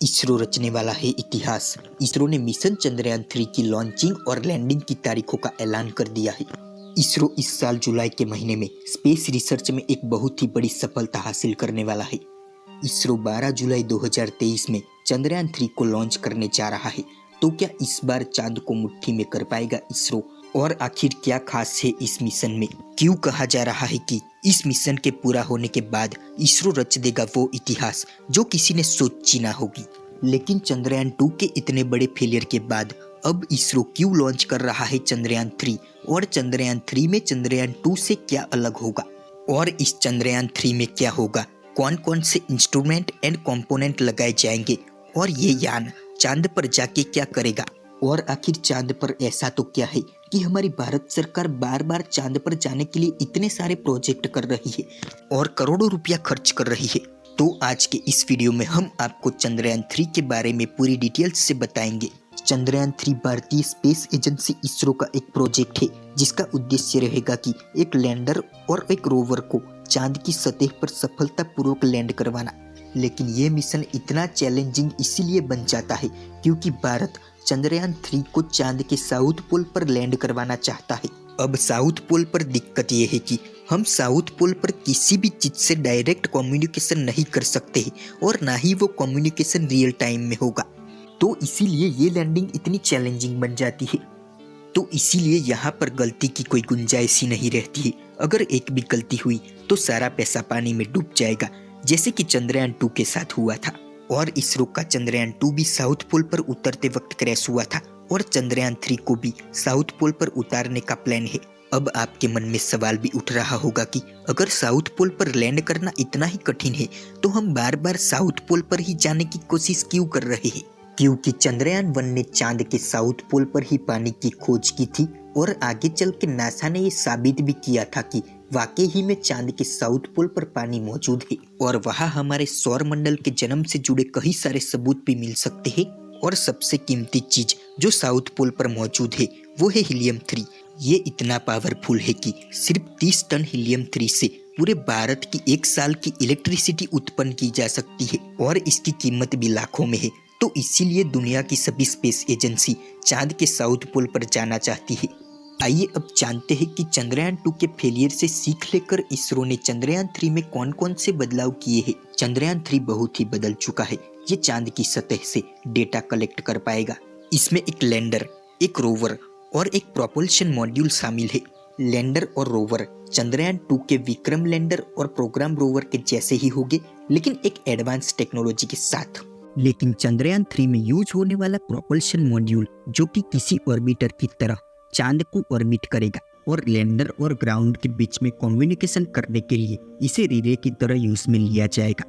इसरो रचने वाला है इतिहास। इसरो ने मिशन चंद्रयान 3 की लॉन्चिंग और लैंडिंग की तारीखों का ऐलान कर दिया है। इसरो इस साल जुलाई के महीने में स्पेस रिसर्च में एक बहुत ही बड़ी सफलता हासिल करने वाला है। इसरो 12 जुलाई 2023 में चंद्रयान 3 को लॉन्च करने जा रहा है। तो क्या इस बार चांद को मुट्ठी में कर पाएगा इसरो? और आखिर क्या खास है इस मिशन में? क्यों कहा जा रहा है कि इस मिशन के पूरा होने के बाद इसरो रच देगा वो इतिहास जो किसी ने सोची ना होगी? लेकिन चंद्रयान 2 के इतने बड़े फेलियर के बाद अब इसरो क्यों लॉन्च कर रहा है चंद्रयान 3? और चंद्रयान 3 में चंद्रयान 2 से क्या अलग होगा? और इस चंद्रयान 3 में क्या होगा? कौन कौन से इंस्ट्रूमेंट एंड कंपोनेंट लगाए जाएंगे? और ये यान चांद पर जाके क्या करेगा? और आखिर चांद पर ऐसा तो क्या है कि हमारी भारत सरकार बार बार चांद पर जाने के लिए इतने सारे प्रोजेक्ट कर रही है और करोड़ों रुपया खर्च कर रही है? तो आज के इस वीडियो में हम आपको चंद्रयान 3 के बारे में पूरी डिटेल्स से बताएंगे। चंद्रयान 3 भारतीय स्पेस एजेंसी इसरो का एक प्रोजेक्ट है जिसका उद्देश्य रहेगा कि एक लैंडर और एक रोवर को चांद की सतह पर सफलतापूर्वक लैंड करवाना। लेकिन ये मिशन इतना चैलेंजिंग इसीलिए बन जाता है क्योंकि भारत चंद्रयान 3 को चांद के साउथ पोल पर लैंड करवाना चाहता है। अब साउथ पोल पर दिक्कत यह है कि हम साउथ पोल पर किसी भी चीज से डायरेक्ट कम्युनिकेशन नहीं कर सकते हैं और ना ही वो कम्युनिकेशन रियल टाइम में होगा। तो इसीलिए ये लैंडिंग इतनी चैलेंजिंग बन जाती है। तो इसीलिए यहाँ पर गलती की कोई गुंजाइश ही नहीं रहती है। अगर एक भी गलती हुई तो सारा पैसा पानी में डूब जाएगा, जैसे कि चंद्रयान 2 के साथ हुआ था। और इसरो का चंद्रयान 2 भी साउथ पोल पर उतरते वक्त क्रैश हुआ था और चंद्रयान 3 को भी साउथ पोल पर उतारने का प्लान है। अब आपके मन में सवाल भी उठ रहा होगा कि अगर साउथ पोल पर लैंड करना इतना ही कठिन है तो हम बार बार साउथ पोल पर ही जाने की कोशिश क्यों कर रहे हैं? क्योंकि चंद्रयान 1 ने चांद के साउथ पोल पर ही पानी की खोज की थी और आगे चल के नासा ने ये साबित भी किया था कि वाकई ही में चांद के साउथ पोल पर पानी मौजूद है। और वहाँ हमारे सौर मंडल के जन्म से जुड़े कई सारे सबूत भी मिल सकते हैं। और सबसे कीमती चीज जो साउथ पोल पर मौजूद है वो है हीलियम 3। ये इतना पावरफुल है कि सिर्फ 30 टन हीलियम 3 से पूरे भारत की एक साल की इलेक्ट्रिसिटी उत्पन्न की जा सकती है और इसकी कीमत भी लाखों में है। तो इसीलिए दुनिया की सभी स्पेस एजेंसी चांद के साउथ पोल पर जाना चाहती है। आइए अब जानते हैं कि चंद्रयान 2 के फेलियर से सीख लेकर इसरो ने चंद्रयान 3 में कौन कौन से बदलाव किए हैं। चंद्रयान 3 बहुत ही बदल चुका है। ये चांद की सतह से डेटा कलेक्ट कर पाएगा। इसमें एक लैंडर, एक रोवर और एक प्रोपल्शन मॉड्यूल शामिल है। लैंडर और रोवर चंद्रयान 2 के विक्रम लैंडर और प्रोग्राम रोवर के जैसे ही होंगे, लेकिन एक एडवांस टेक्नोलॉजी के साथ। लेकिन चंद्रयान 3 में यूज होने वाला प्रोपल्शन मॉड्यूल जो कि किसी ऑर्बिटर की तरह चांद को ऑर्बिट करेगा और लैंडर और ग्राउंड के बीच में कम्युनिकेशन करने के लिए इसे रिले की तरह यूज में लिया जाएगा।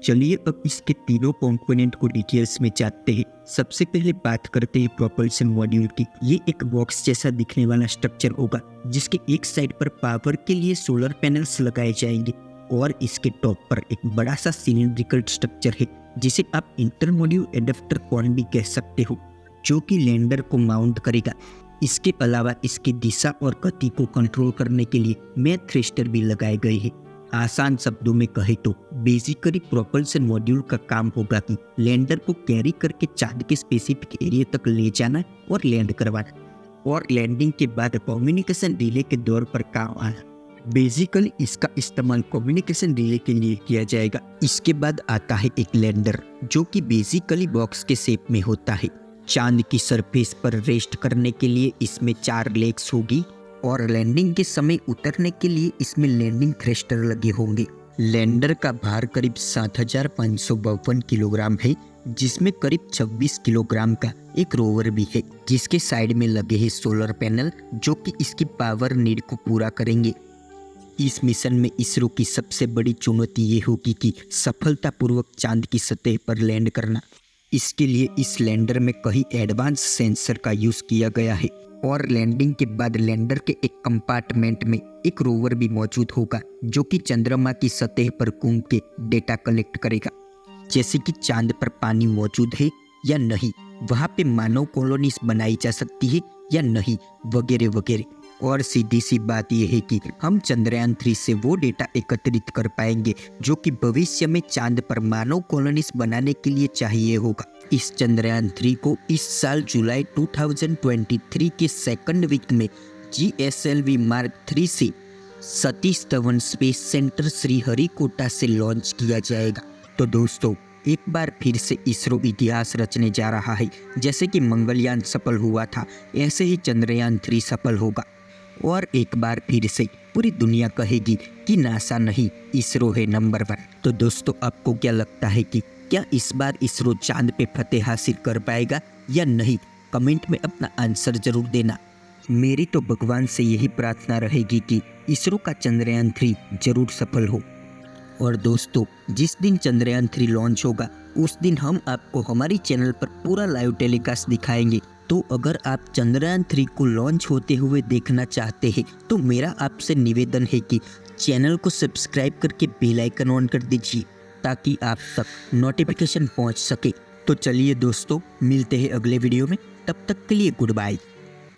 चलिए अब इसके तीनों कंपोनेंट को डिटेल्स में जानते हैं। सबसे पहले बात करते हैं प्रोपल्शन मॉड्यूल की। ये एक बॉक्स जैसा दिखने वाला स्ट्रक्चर होगा जिसके एक साइड पर पावर के लिए सोलर पैनल्स लगाए जाएंगे और इसके टॉप पर एक बड़ा सा सिलिंड्रिकल स्ट्रक्चर है जिसे आप इंटर मॉड्यूल एडाप्टर कॉर्न भी कह सकते हो, जो कि लैंडर को माउंट करेगा। इसके अलावा इसकी दिशा और गति को कंट्रोल करने के लिए मैथ थ्रस्टर भी लगाए गए हैं। आसान शब्दों में कहे तो बेसिकली प्रोपल्शन मॉड्यूल का काम होगा कि लैंडर को कैरी करके चांद के स्पेसिफिक एरिया तक ले जाना और लैंड करवाना और लैंडिंग के बाद कम्युनिकेशन रिले के दौर पर काम आना। बेसिकली इसका इस्तेमाल कम्युनिकेशन रिले के लिए किया जाएगा। इसके बाद आता है एक लैंडर जो कि बेसिकली बॉक्स के शेप में होता है। चांद की सरफेस पर रेस्ट करने के लिए इसमें 4 लेग्स होगी और लैंडिंग के समय उतरने के लिए इसमें लैंडिंग थ्रस्टर लगे होंगे। लैंडर का भार करीब 7552 किलोग्राम है, जिसमें करीब 26 किलोग्राम का एक रोवर भी है जिसके साइड में लगे हैं सोलर पैनल जो कि इसकी पावर नीड को पूरा करेंगे। इस मिशन में इसरो की सबसे बड़ी चुनौती ये होगी कि सफलतापूर्वक चांद की सतह पर लैंड करना। इसके लिए इस लैंडर में कई एडवांस सेंसर का यूज किया गया है और लैंडिंग के बाद लैंडर के एक कंपार्टमेंट में एक रोवर भी मौजूद होगा जो कि चंद्रमा की सतह पर घूम के डेटा कलेक्ट करेगा, जैसे कि चांद पर पानी मौजूद है या नहीं, वहाँ पे मानव कॉलोनीज बनाई जा सकती है या नहीं, वगैरह वगैरह। और सीधी सी बात यह है कि हम चंद्रयान 3 से वो डेटा एकत्रित कर पाएंगे जो कि भविष्य में चांद पर मानव कॉलोनीज बनाने के लिए चाहिए होगा। इस चंद्रयान 3 को इस साल जुलाई 2023 के सेकंड वीक में GSLV मार्क 3 से सतीश धवन स्पेस सेंटर श्रीहरिकोटा से लॉन्च किया जाएगा। तो दोस्तों, एक बार फिर से इसरो इतिहास रचने जा रहा है। जैसे कि मंगलयान सफल हुआ था, ऐसे ही चंद्रयान 3 सफल होगा और एक बार फिर से पूरी दुनिया कहेगी कि नासा नहीं, इसरो है नंबर 1। तो दोस्तों, आपको क्या लगता है कि क्या इस बार इसरो चांद पे फतेह हासिल कर पाएगा या नहीं? कमेंट में अपना आंसर जरूर देना। मेरी तो भगवान से यही प्रार्थना रहेगी कि इसरो का चंद्रयान 3 जरूर सफल हो। और दोस्तों, जिस दिन चंद्रयान 3 लॉन्च होगा उस दिन हम आपको हमारी चैनल पर पूरा लाइव टेलीकास्ट दिखाएंगे। तो अगर आप चंद्रयान 3 को लॉन्च होते हुए देखना चाहते हैं तो मेरा आपसे निवेदन है कि चैनल को सब्सक्राइब करके बेल आइकन ऑन कर दीजिए ताकि आप तक नोटिफिकेशन पहुंच सके। तो चलिए दोस्तों, मिलते हैं अगले वीडियो में। तब तक के लिए गुड बाय।